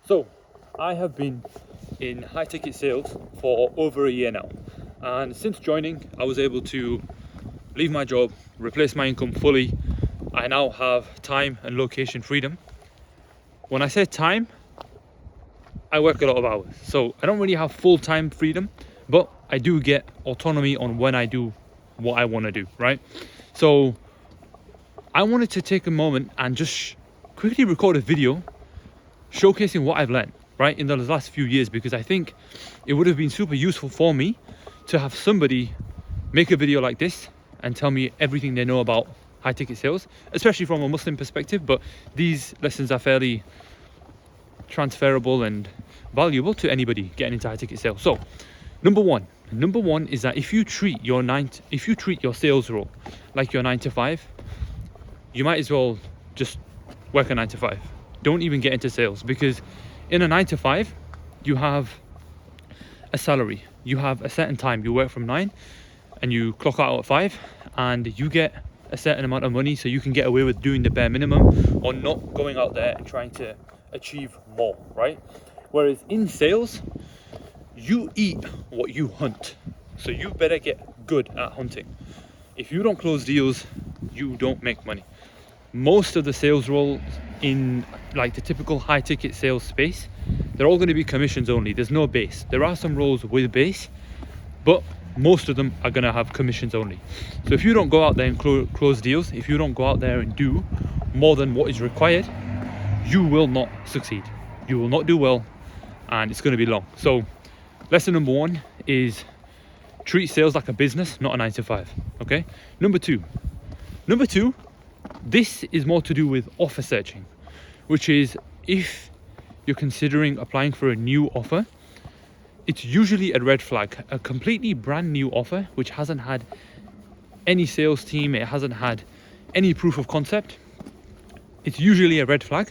So I have been in high ticket sales for over a year now, and since joining I was able to leave my job, replace my income fully. I now have time and location freedom. When I say time, I work a lot of hours, so I don't really have full-time freedom, but I do get autonomy on when I do what I want to do, right? So I wanted to take a moment and just quickly record a video showcasing what I've learned, right, in the last few years, because I think it would have been super useful for me to have somebody make a video like this and tell me everything they know about high ticket sales, especially from a Muslim perspective. But these lessons are fairly transferable and valuable to anybody getting into high ticket sales. So number one is that if you treat your sales role like your 9 to 5, you might as well just work a 9 to 5. Don't even get into sales, because in a 9 to 5 you have a salary, you have a certain time, you work from 9 and you clock out at 5, and you get a certain amount of money, so you can get away with doing the bare minimum or not going out there and trying to achieve more, right? Whereas in sales, you eat what you hunt, so you better get good at hunting. If you don't close deals, you don't make money. Most of the sales roles in like the typical high ticket sales space, they're all going to be commissions only. There's no base. There are some roles with base, but most of them are going to have commissions only. So if you don't go out there and close deals, if you don't go out there and do more than what is required, you will not succeed. You will not do well, and it's going to be long. So lesson number one is treat sales like a business, not a 9 to 5. Okay. Number two, this is more to do with offer searching, which is if you're considering applying for a new offer, it's usually a red flag. A completely brand new offer, which hasn't had any sales team, it hasn't had any proof of concept, it's usually a red flag.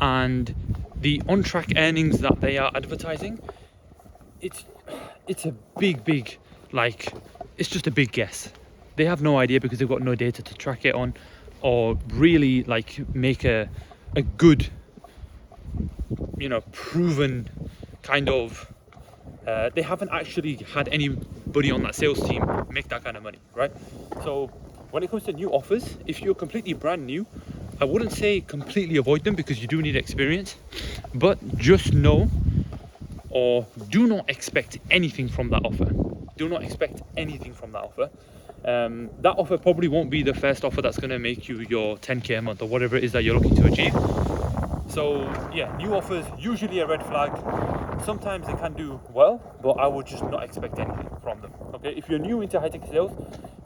And the on-track earnings that they are advertising, it's a big, like, it's just a big guess. They have no idea because they've got no data to track it on, or really like make a good, proven kind of, they haven't actually had anybody on that sales team make that kind of money, right? So when it comes to new offers, if you're completely brand new, I wouldn't say completely avoid them, because you do need experience, but just know, or do not expect anything from that offer. Do not expect anything from that offer. That offer probably won't be the first offer that's going to make you your 10k a month or whatever it is that you're looking to achieve. So yeah, new offers usually a red flag. Sometimes they can do well, but I would just not expect anything from them. Okay, if you're new into high ticket sales,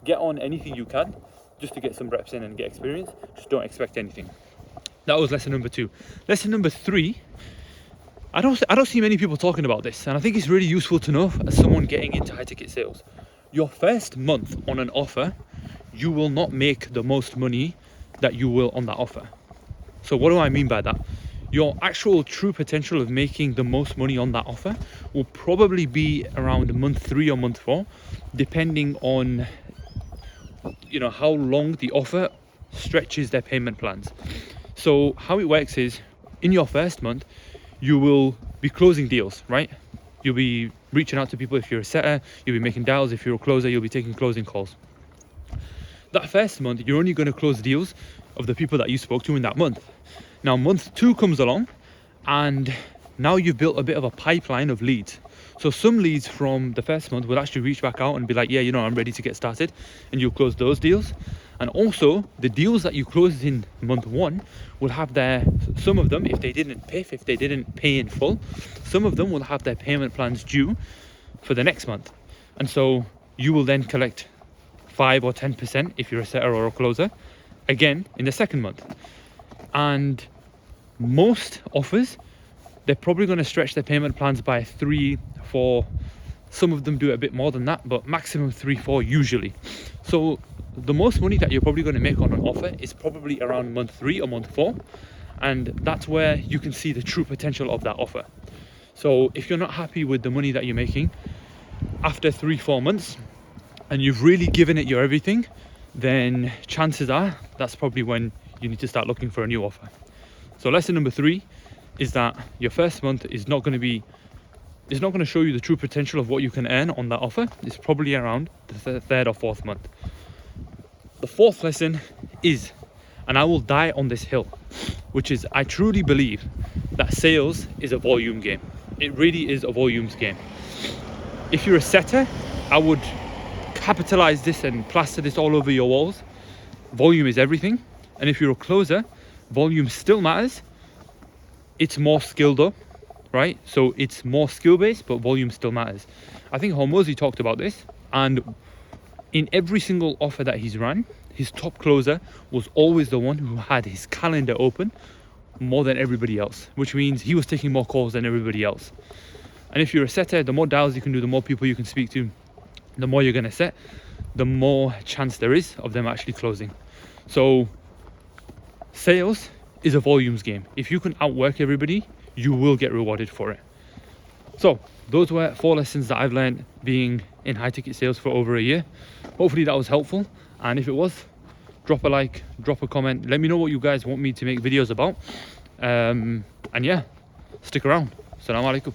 get on anything you can just to get some reps in and get experience. Just don't expect anything. That was lesson number 2. Lesson number 3, I don't see many people talking about this, and I think it's really useful to know as someone getting into high ticket sales. Your first month on an offer, you will not make the most money that you will on that offer. So what do I mean by that? Your actual true potential of making the most money on that offer will probably be around month 3 or month 4, depending on how long the offer stretches their payment plans. So how it works is, in your first month, you will be closing deals, right? You'll be reaching out to people if you're a setter, you'll be making dials. If you're a closer, you'll be taking closing calls. That first month, you're only going to close deals of the people that you spoke to in that month. Now, month 2 comes along, and now you've built a bit of a pipeline of leads. So some leads from the first month will actually reach back out and be like, yeah, I'm ready to get started, and you'll close those deals. And also the deals that you closed in month 1 will have some of them, if they didn't pay in full, some of them will have their payment plans due for the next month. And so you will then collect 5 or 10% if you're a setter or a closer, again in the second month. And most offers, they're probably going to stretch their payment plans by 3, 4, some of them do it a bit more than that, but maximum 3, 4 usually. So the most money that you're probably going to make on an offer is probably around month 3 or month 4, and that's where you can see the true potential of that offer. So if you're not happy with the money that you're making after 3, 4 months, and you've really given it your everything, then chances are that's probably when you need to start looking for a new offer. So lesson number 3, is that your first month is not going to show you the true potential of what you can earn on that offer. It's probably around the third or fourth month. The fourth lesson is, and I will die on this hill, which is I truly believe that sales is a volume game. It really is a volumes game. If you're a setter, I would capitalize this and plaster this all over your walls. Volume is everything. And if you're a closer, volume still matters. It's more skill though, right? So it's more skill based, but volume still matters. I think Hormozy talked about this, and in every single offer that he's run, his top closer was always the one who had his calendar open more than everybody else, which means he was taking more calls than everybody else. And if you're a setter, the more dials you can do, the more people you can speak to, the more you're going to set, the more chance there is of them actually closing. So sales is a volumes game. If you can outwork everybody, you will get rewarded for it. So those were 4 lessons that I've learned being in high ticket sales for over a year. Hopefully that was helpful, and if it was, drop a like, drop a comment, let me know what you guys want me to make videos about, and yeah, stick around. Assalamu alaikum.